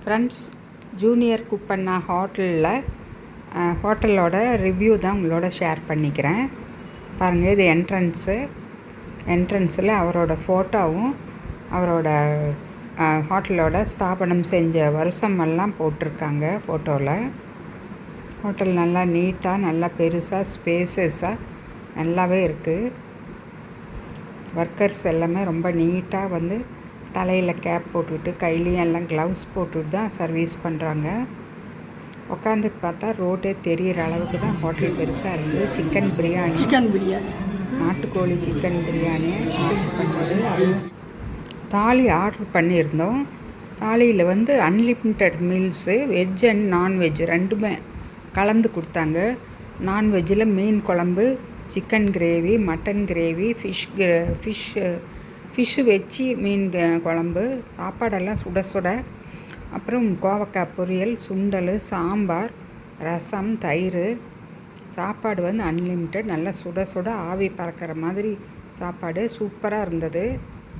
Friends, junior Kuppanna ஹோட்டலோட review தான் உங்களோட ஷேர் பண்ணிக்கிறேன். பாருங்கள், இது என்ட்ரன்ஸில் அவரோட ஃபோட்டோவும் அவரோட ஹோட்டலோட ஸ்தாபனம் செஞ்ச வருஷமெல்லாம் போட்டிருக்காங்க ஃபோட்டோவில். ஹோட்டல் நல்லா நீட்டாக, நல்லா பெருசாக, ஸ்பேசஸாக நல்லாவே இருக்குது. ஒர்க்கர்ஸ் எல்லாமே ரொம்ப நீட்டாக தலையில் கேப் போட்டுக்கிட்டு, கையிலையும் எல்லாம் க்ளவுஸ் போட்டுட்டு தான் சர்வீஸ் பண்ணுறாங்க. உட்காந்து பார்த்தா ரோட்டே தெரிகிற அளவுக்கு தான் ஹோட்டல் பெருசாக இருக்குது. சிக்கன் பிரியாணி, நாட்டுக்கோழி சிக்கன் பிரியாணி பண்ணது. அதுவும் தாலி ஆர்டர் பண்ணியிருந்தோம். தாலியில் unlimited meals, veg and non veg ரெண்டுமே கலந்து கொடுத்தாங்க. நான்வெஜ்ஜில் மீன் குழம்பு, chicken gravy, mutton gravy, fish வச்சு மீன் குழம்பு, சாப்பாடெல்லாம் சுட சுட. அப்புறம் கோவக்காய் பொரியல், சுண்டல், சாம்பார், ரசம், தயிர். சாப்பாடு அன்லிமிட்டெட், நல்லா சுட சுட ஆவி பறக்கிற மாதிரி சாப்பாடு சூப்பராக இருந்தது.